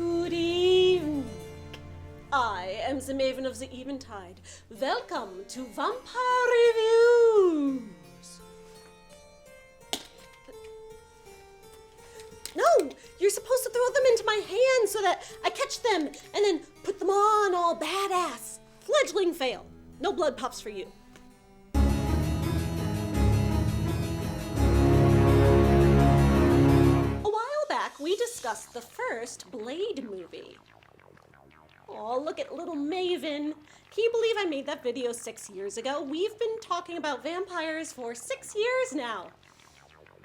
Good evening. I am the Maven of the Eventide. Welcome to Vampire Reviews. No, you're supposed to throw them into my hand so that I catch them and then put them on all badass. Fledgling fail. No blood pops for you. We discussed the first Blade movie. Oh, look at little Maven. Can you believe I made that video 6 years ago? We've been talking about vampires for 6 years now.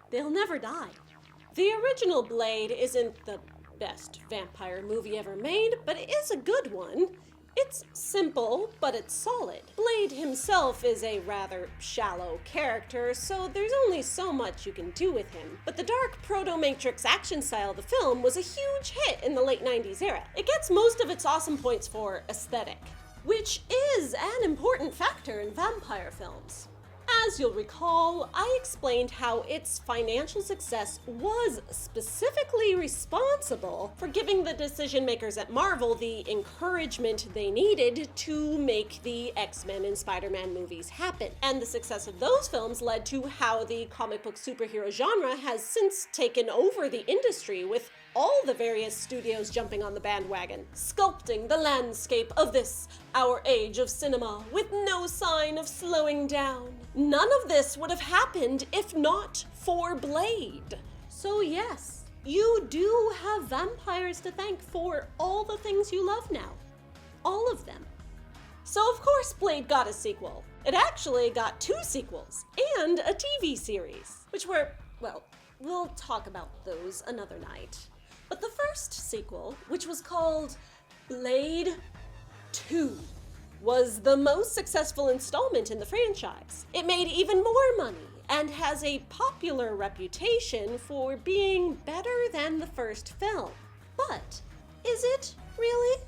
They'll never die. The original Blade isn't the best vampire movie ever made, but it is a good one. It's simple, but it's solid. Blade himself is a rather shallow character, so there's only so much you can do with him. But the dark proto-Matrix action style of the film was a huge hit in the late 90s era. It gets most of its awesome points for aesthetic, which is an important factor in vampire films. As you'll recall, I explained how its financial success was specifically responsible for giving the decision makers at Marvel the encouragement they needed to make the X-Men and Spider-Man movies happen. And the success of those films led to how the comic book superhero genre has since taken over the industry, with all the various studios jumping on the bandwagon, sculpting the landscape of this, our age of cinema, with no sign of slowing down. None of this would have happened if not for Blade. So yes, you do have vampires to thank for all the things you love now. All of them. So of course Blade got a sequel. It actually got 2 sequels and a TV series, which were, well, we'll talk about those another night. But the first sequel, which was called Blade 2, was the most successful installment in the franchise. It made even more money and has a popular reputation for being better than the first film. But is it really?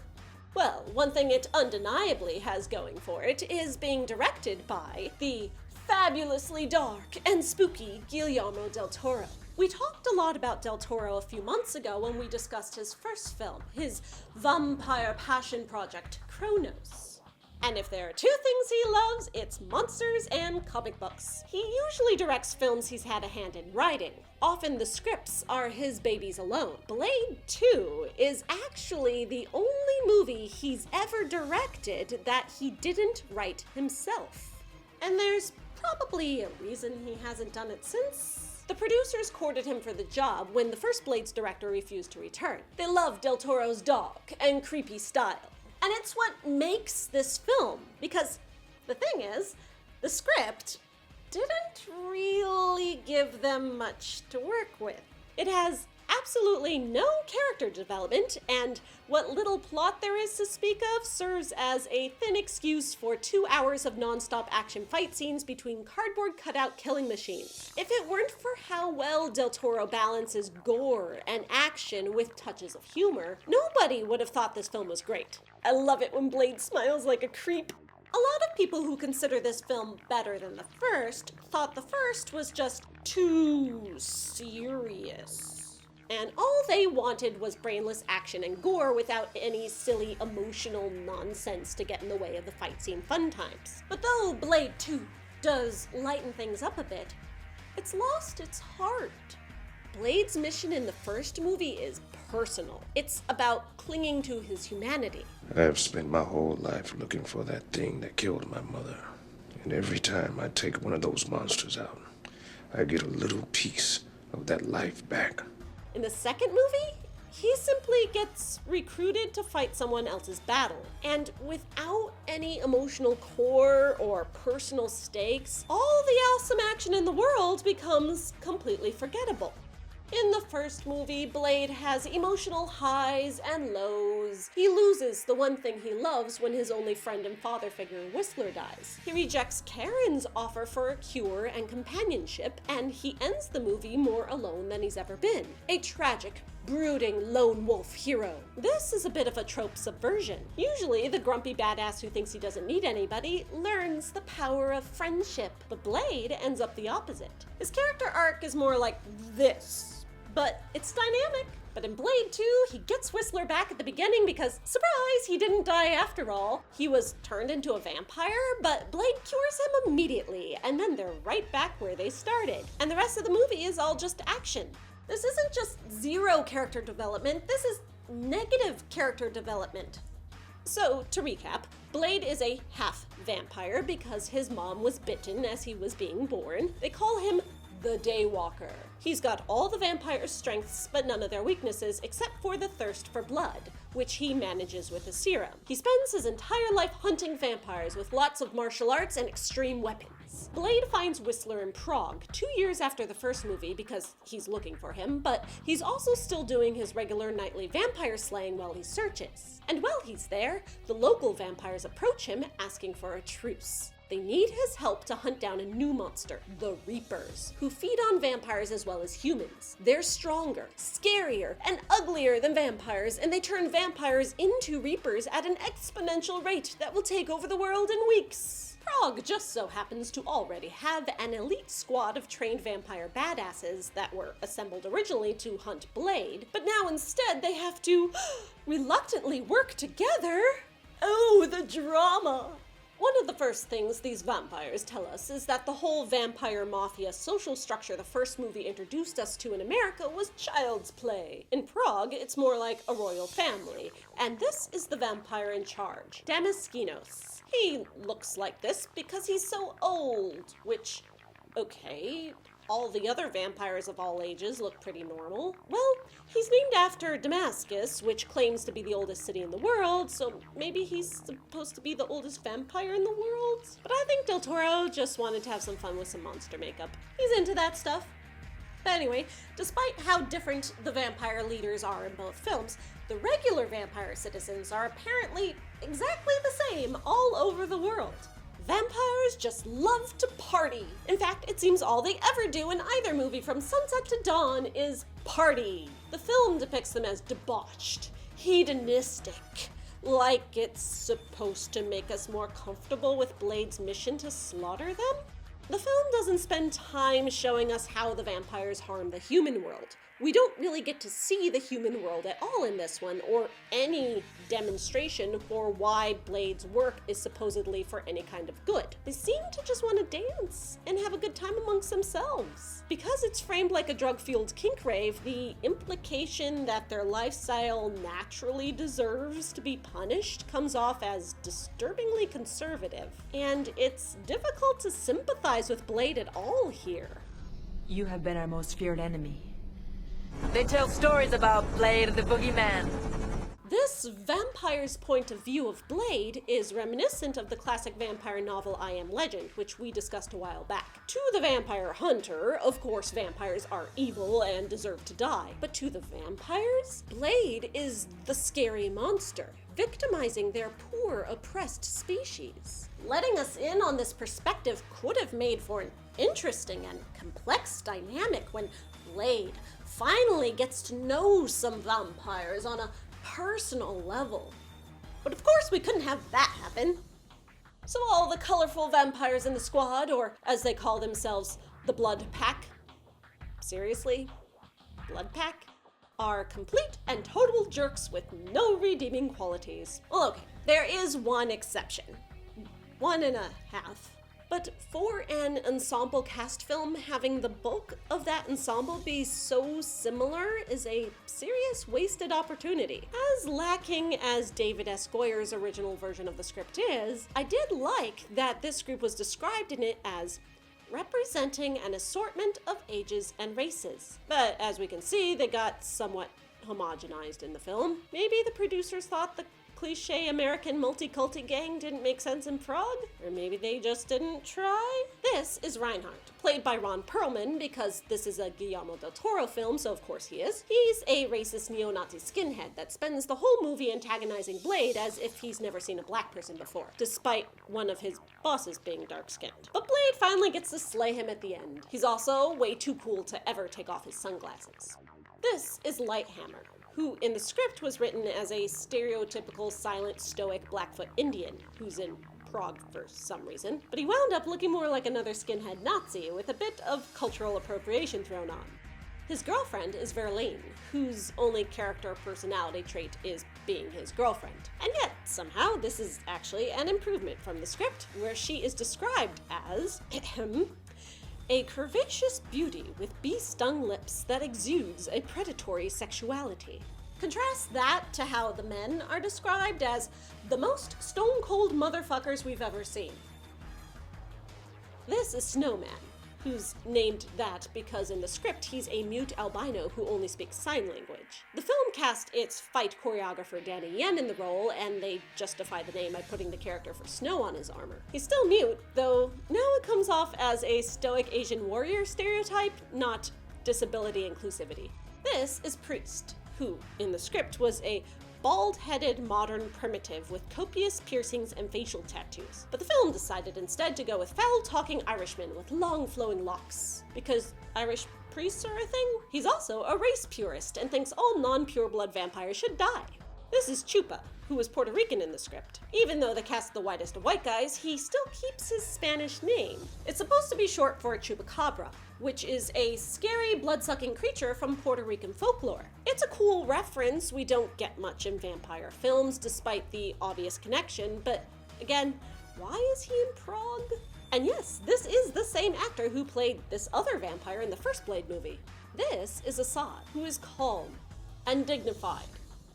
Well, one thing it undeniably has going for it is being directed by the fabulously dark and spooky Guillermo del Toro. We talked a lot about Del Toro a few months ago when we discussed his first film, his vampire passion project, Kronos. And if there are 2 things he loves, it's monsters and comic books. He usually directs films he's had a hand in writing. Often the scripts are his babies alone. Blade 2 is actually the only movie he's ever directed that he didn't write himself. And there's probably a reason he hasn't done it since. The producers courted him for the job when the first Blade's director refused to return. They loved Del Toro's dark and creepy style. And it's what makes this film, because the thing is, the script didn't really give them much to work with. It has absolutely no character development, and what little plot there is to speak of serves as a thin excuse for 2 hours of non-stop action fight scenes between cardboard cutout killing machines. If it weren't for how well Del Toro balances gore and action with touches of humor, nobody would have thought this film was great. I love it when Blade smiles like a creep. A lot of people who consider this film better than the first thought the first was just too serious. And all they wanted was brainless action and gore without any silly emotional nonsense to get in the way of the fight scene fun times. But though Blade 2 does lighten things up a bit, it's lost its heart. Blade's mission in the first movie is personal. It's about clinging to his humanity. I've spent my whole life looking for that thing that killed my mother. And every time I take one of those monsters out, I get a little piece of that life back. In the second movie, he simply gets recruited to fight someone else's battle. And without any emotional core or personal stakes, all the awesome action in the world becomes completely forgettable. In the first movie, Blade has emotional highs and lows. He loses the one thing he loves when his only friend and father figure, Whistler, dies. He rejects Karen's offer for a cure and companionship, and he ends the movie more alone than he's ever been. A tragic, brooding lone wolf hero. This is a bit of a trope subversion. Usually, the grumpy badass who thinks he doesn't need anybody learns the power of friendship, but Blade ends up the opposite. His character arc is more like this. But it's dynamic, But in Blade 2, he gets Whistler back at the beginning because, surprise, he didn't die after all. He was turned into a vampire, but Blade cures him immediately, and then they're right back where they started. And the rest of the movie is all just action. This isn't just zero character development, this is negative character development. So, to recap, Blade is a half-vampire because his mom was bitten as he was being born. They call him the Daywalker. He's got all the vampire's strengths, but none of their weaknesses except for the thirst for blood, which he manages with a serum. He spends his entire life hunting vampires with lots of martial arts and extreme weapons. Blade finds Whistler in Prague 2 years after the first movie because he's looking for him, but he's also still doing his regular nightly vampire slaying while he searches. And while he's there, the local vampires approach him asking for a truce. They need his help to hunt down a new monster, the Reapers, who feed on vampires as well as humans. They're stronger, scarier, and uglier than vampires, and they turn vampires into Reapers at an exponential rate that will take over the world in weeks. Prague just so happens to already have an elite squad of trained vampire badasses that were assembled originally to hunt Blade, but now instead they have to reluctantly work together. Oh, the drama! One of the first things these vampires tell us is that the whole vampire mafia social structure the first movie introduced us to in America was child's play. In Prague, it's more like a royal family, and this is the vampire in charge, Damaskinos. He looks like this because he's so old, which, okay, all the other vampires of all ages look pretty normal. Well, he's named after Damascus, which claims to be the oldest city in the world, so maybe he's supposed to be the oldest vampire in the world? But I think Del Toro just wanted to have some fun with some monster makeup. He's into that stuff. But anyway, despite how different the vampire leaders are in both films, the regular vampire citizens are apparently exactly the same all over the world. Vampires just love to party. In fact, it seems all they ever do in either movie from sunset to dawn is party. The film depicts them as debauched, hedonistic, like it's supposed to make us more comfortable with Blade's mission to slaughter them. The film doesn't spend time showing us how the vampires harm the human world. We don't really get to see the human world at all in this one, or any demonstration for why Blade's work is supposedly for any kind of good. They seem to just want to dance and have a good time amongst themselves. Because it's framed like a drug-fueled kink rave, the implication that their lifestyle naturally deserves to be punished comes off as disturbingly conservative. And it's difficult to sympathize with Blade at all here. You have been our most feared enemy. They tell stories about Blade the Boogeyman. This vampire's point of view of Blade is reminiscent of the classic vampire novel I Am Legend, which we discussed a while back. To the vampire hunter, of course vampires are evil and deserve to die. But to the vampires, Blade is the scary monster, victimizing their poor, oppressed species. Letting us in on this perspective could have made for an interesting and complex dynamic when Blade finally gets to know some vampires on a personal level. But of course we couldn't have that happen. So all the colorful vampires in the squad, or as they call themselves, the Blood Pack, seriously? Blood Pack? Are complete and total jerks with no redeeming qualities. Well, okay, there is one exception. 1.5. But for an ensemble cast film, having the bulk of that ensemble be so similar is a serious wasted opportunity. As lacking as David S. Goyer's original version of the script is, I did like that this group was described in it as representing an assortment of ages and races. But as we can see, they got somewhat homogenized in the film. Maybe the producers thought the cliche American multi-culti gang didn't make sense in Prague? Or maybe they just didn't try? This is Reinhardt, played by Ron Perlman because this is a Guillermo del Toro film, so of course he is. He's a racist neo-Nazi skinhead that spends the whole movie antagonizing Blade as if he's never seen a black person before, despite one of his bosses being dark-skinned. But Blade finally gets to slay him at the end. He's also way too cool to ever take off his sunglasses. This is Lighthammer, who in the script was written as a stereotypical silent, stoic Blackfoot Indian who's in Prague for some reason, but he wound up looking more like another skinhead Nazi with a bit of cultural appropriation thrown on. His girlfriend is Verlaine, whose only character personality trait is being his girlfriend. And yet, somehow, this is actually an improvement from the script, where she is described as a curvaceous beauty with bee-stung lips that exudes a predatory sexuality. Contrast that to how the men are described as the most stone-cold motherfuckers we've ever seen. This is Snowman, who's named that because in the script he's a mute albino who only speaks sign language. The film cast its fight choreographer Danny Yen in the role, and they justify the name by putting the character for snow on his armor. He's still mute, though now it comes off as a stoic Asian warrior stereotype, not disability inclusivity. This is Priest, who, in the script, was a bald-headed modern primitive with copious piercings and facial tattoos. But the film decided instead to go with foul-talking Irishman with long flowing locks. Because Irish priests are a thing? He's also a race purist and thinks all non-pureblood vampires should die. This is Chupa, who was Puerto Rican in the script. Even though they cast the whitest of white guys, he still keeps his Spanish name. It's supposed to be short for Chupacabra, which is a scary, blood-sucking creature from Puerto Rican folklore. It's a cool reference we don't get much in vampire films, despite the obvious connection, but again, why is he in Prague? And yes, this is the same actor who played this other vampire in the first Blade movie. This is Assad, who is calm and dignified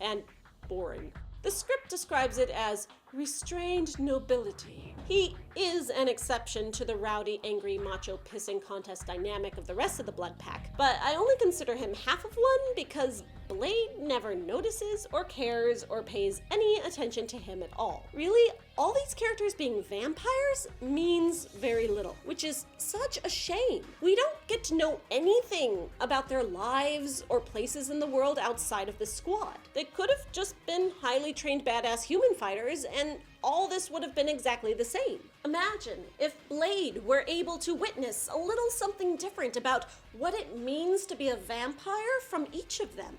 and boring. The script describes it as restrained nobility. He is an exception to the rowdy, angry, macho pissing contest dynamic of the rest of the Blood Pack, but I only consider him half of one because Blade never notices or cares or pays any attention to him at all. Really, all these characters being vampires means very little, which is such a shame. We don't get to know anything about their lives or places in the world outside of the squad. They could have just been highly trained badass human fighters, and all this would have been exactly the same. Imagine if Blade were able to witness a little something different about what it means to be a vampire from each of them.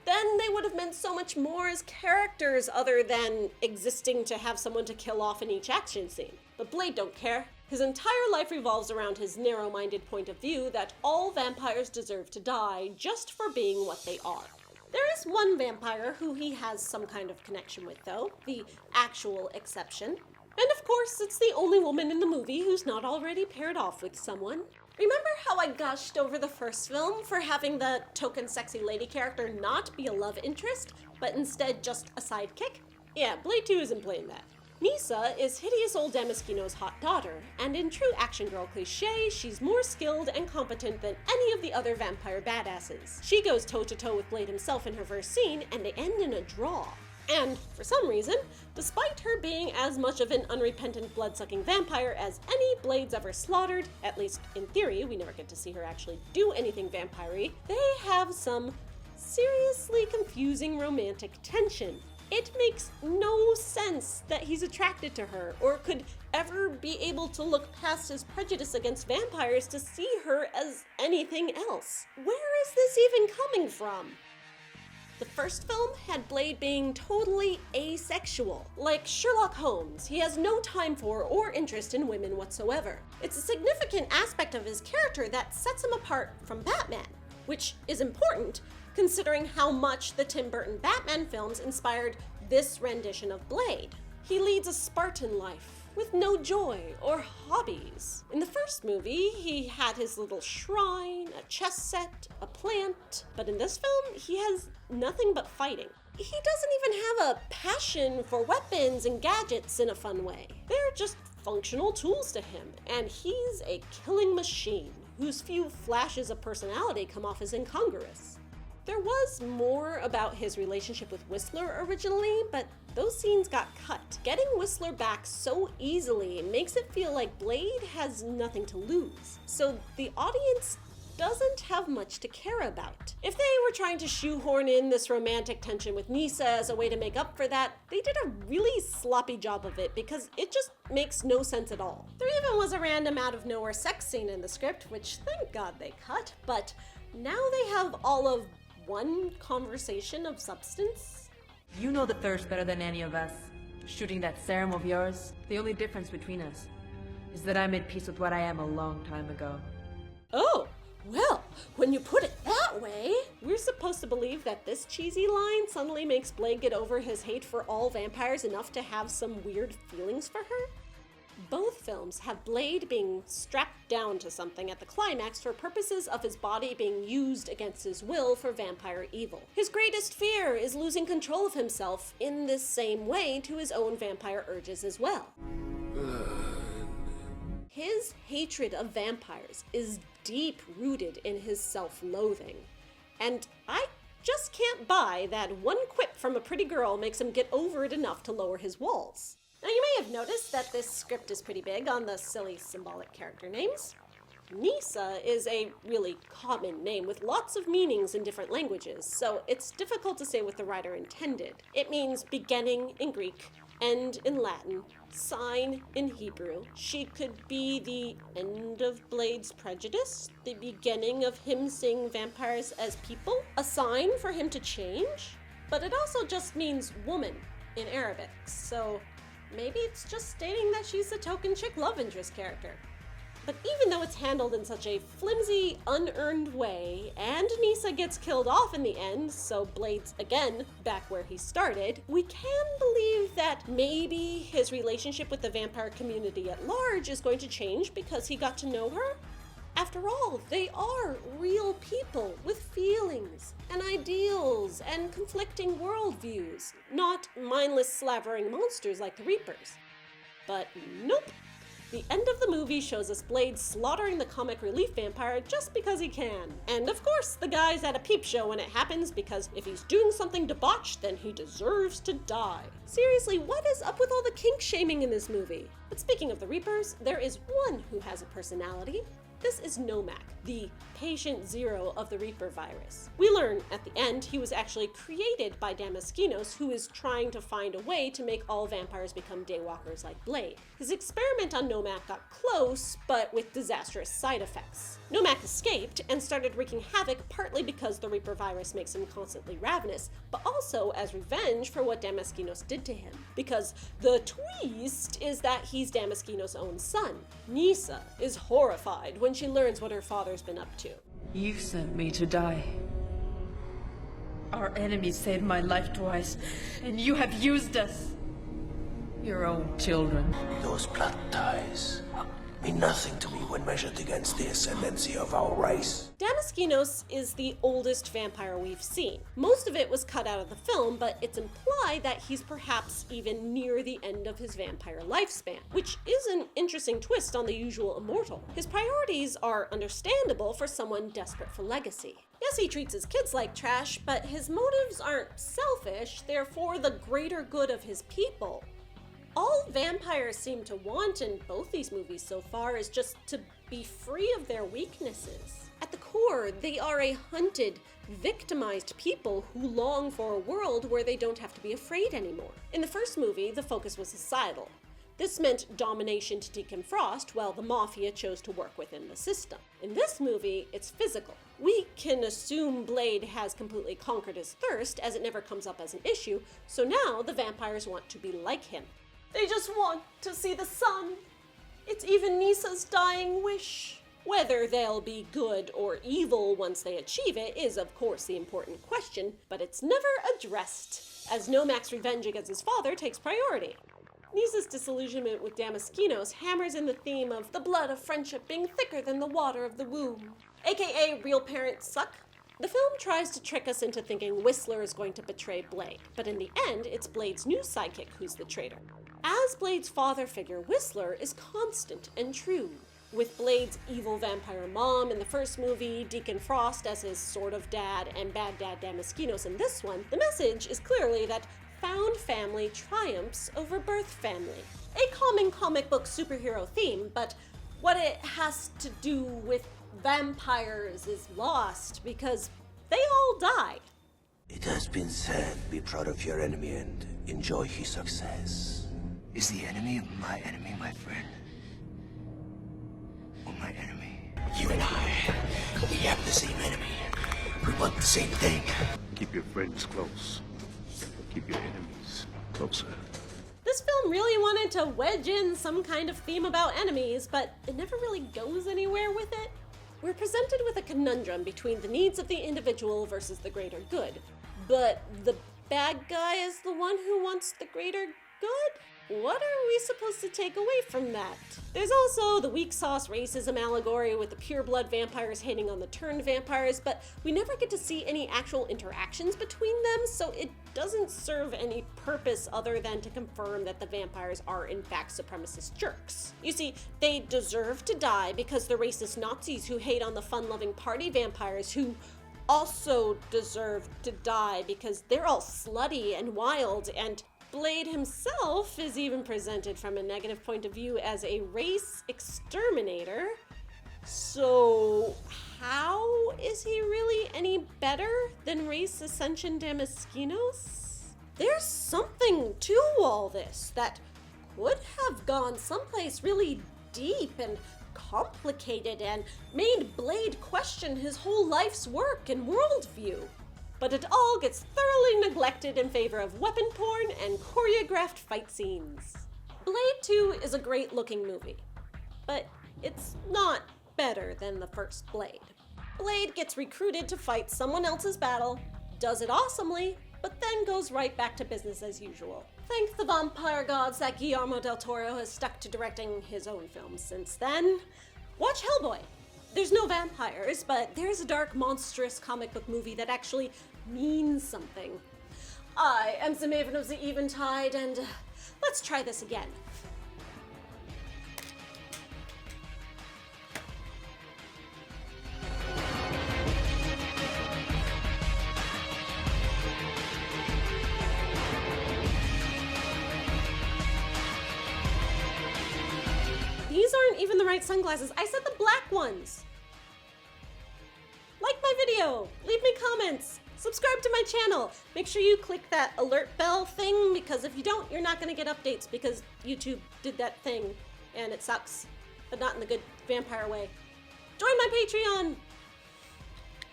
Then they would have meant so much more as characters other than existing to have someone to kill off in each action scene. But Blade don't care. His entire life revolves around his narrow-minded point of view that all vampires deserve to die just for being what they are. There is one vampire who he has some kind of connection with, though, the actual exception. And of course, it's the only woman in the movie who's not already paired off with someone. Remember how I gushed over the first film for having the token sexy lady character not be a love interest, but instead just a sidekick? Yeah, Blade 2 isn't playing that. Nisa is hideous old Damaskino's hot daughter, and in true action girl cliché, she's more skilled and competent than any of the other vampire badasses. She goes toe-to-toe with Blade himself in her first scene, and they end in a draw. And, for some reason, despite her being as much of an unrepentant blood-sucking vampire as any Blades ever slaughtered, at least in theory, we never get to see her actually do anything vampire-y, they have some seriously confusing romantic tension. It makes no sense that he's attracted to her, or could ever be able to look past his prejudice against vampires to see her as anything else. Where is this even coming from? The first film had Blade being totally asexual. Like Sherlock Holmes, he has no time for or interest in women whatsoever. It's a significant aspect of his character that sets him apart from Batman, which is important considering how much the Tim Burton Batman films inspired this rendition of Blade. He leads a Spartan life, with no joy or hobbies. In the first movie, he had his little shrine, a chess set, a plant, but in this film, he has nothing but fighting. He doesn't even have a passion for weapons and gadgets in a fun way. They're just functional tools to him, and he's a killing machine whose few flashes of personality come off as incongruous. There was more about his relationship with Whistler originally, but those scenes got cut. Getting Whistler back so easily makes it feel like Blade has nothing to lose, so the audience doesn't have much to care about. If they were trying to shoehorn in this romantic tension with Nisa as a way to make up for that, they did a really sloppy job of it because it just makes no sense at all. There even was a random out-of-nowhere sex scene in the script, which thank God they cut, but now they have all of one conversation of substance. You know the thirst better than any of us. Shooting that serum of yours, the only difference between us is that I made peace with what I am a long time ago. Oh, well, when you put it that that way. We're supposed to believe that this cheesy line suddenly makes Blade get over his hate for all vampires enough to have some weird feelings for her? Both films have Blade being strapped down to something at the climax for purposes of his body being used against his will for vampire evil. His greatest fear is losing control of himself in this same way to his own vampire urges as well. His hatred of vampires is deep-rooted in his self-loathing, and I just can't buy that one quip from a pretty girl makes him get over it enough to lower his walls. Now, you may have noticed that this script is pretty big on the silly symbolic character names. Nisa is a really common name with lots of meanings in different languages, so it's difficult to say what the writer intended. It means beginning in Greek, end in Latin, sign in Hebrew. She could be the end of Blade's prejudice, the beginning of him seeing vampires as people, a sign for him to change. But it also just means woman in Arabic, so maybe it's just stating that she's a token chick love interest character. But even though it's handled in such a flimsy, unearned way, and Nisa gets killed off in the end, so Blade's again back where he started, we can believe that maybe his relationship with the vampire community at large is going to change because he got to know her. After all, they are real people with feelings and ideals and conflicting worldviews, not mindless slavering monsters like the Reapers. But nope. The end of the movie shows us Blade slaughtering the comic relief vampire just because he can. And of course, the guy's at a peep show when it happens because if he's doing something debauched, then he deserves to die. Seriously, what is up with all the kink shaming in this movie? But speaking of the Reapers, there is one who has a personality. This is Nomak, the patient zero of the Reaper virus. We learn at the end he was actually created by Damaskinos, who is trying to find a way to make all vampires become daywalkers like Blade. His experiment on Nomak got close, but with disastrous side effects. Nomak escaped and started wreaking havoc partly because the Reaper virus makes him constantly ravenous, but also as revenge for what Damaskinos did to him. Because the twist is that he's Damaskinos' own son. Nisa is horrified when she learns what her father's been up to. You sent me to die. Our enemies saved my life twice, and you have used us. Your own children. Those blood ties mean nothing to me when measured against the ascendancy of our race. Damaskinos is the oldest vampire we've seen. Most of it was cut out of the film, but it's implied that he's perhaps even near the end of his vampire lifespan, which is an interesting twist on the usual immortal. His priorities are understandable for someone desperate for legacy. Yes, he treats his kids like trash, but his motives aren't selfish, they're for the greater good of his people. All vampires seem to want in both these movies so far is just to be free of their weaknesses. At the core, they are a hunted, victimized people who long for a world where they don't have to be afraid anymore. In the first movie, the focus was societal. This meant domination to Deacon Frost, while the Mafia chose to work within the system. In this movie, it's physical. We can assume Blade has completely conquered his thirst, as it never comes up as an issue, so now the vampires want to be like him. They just want to see the sun. It's even Nisa's dying wish. Whether they'll be good or evil once they achieve it is, of course, the important question, but it's never addressed, as Nomak's revenge against his father takes priority. Nisa's disillusionment with Damaskinos hammers in the theme of the blood of friendship being thicker than the water of the womb, aka real parents suck. The film tries to trick us into thinking Whistler is going to betray Blade, but in the end, it's Blade's new sidekick who's the traitor. As Blade's father figure, Whistler is constant and true. With Blade's evil vampire mom in the first movie, Deacon Frost as his sort of dad, and bad dad Damaskinos in this one, the message is clearly that found family triumphs over birth family. A common comic book superhero theme, but what it has to do with vampires is lost because they all died. It has been said, be proud of your enemy and enjoy his success. Is the enemy of my enemy my friend? Or my enemy? You and I, we have the same enemy. We want the same thing. Keep your friends close. Keep your enemies closer. This film really wanted to wedge in some kind of theme about enemies, but it never really goes anywhere with it. We're presented with a conundrum between the needs of the individual versus the greater good. But the bad guy is the one who wants the greater good? What are we supposed to take away from that? There's also the weak sauce racism allegory with the pureblood vampires hating on the turned vampires, but we never get to see any actual interactions between them, so it doesn't serve any purpose other than to confirm that the vampires are in fact supremacist jerks. You see, they deserve to die because they're racist Nazis who hate on the fun-loving party vampires who also deserve to die because they're all slutty and wild, and Blade himself is even presented from a negative point of view as a race exterminator. So how is he really any better than race Ascension Damaskinos? There's something to all this that could have gone someplace really deep and complicated and made Blade question his whole life's work and worldview. But it all gets thoroughly neglected in favor of weapon porn and choreographed fight scenes. Blade 2 is a great looking movie, but it's not better than the first Blade. Blade gets recruited to fight someone else's battle, does it awesomely, but then goes right back to business as usual. Thank the vampire gods that Guillermo del Toro has stuck to directing his own films since then. Watch Hellboy. There's no vampires, but there's a dark, monstrous comic book movie that actually means something. I am the Maven of the Eventide, and let's try this again. These aren't even the right sunglasses. I said the black ones. Like my video, leave me comments, subscribe to my channel. Make sure you click that alert bell thing, because if you don't, you're not gonna get updates because YouTube did that thing and it sucks, but not in the good vampire way. Join my Patreon.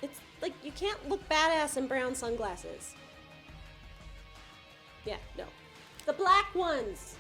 It's like you can't look badass in brown sunglasses. Yeah, no. The black ones.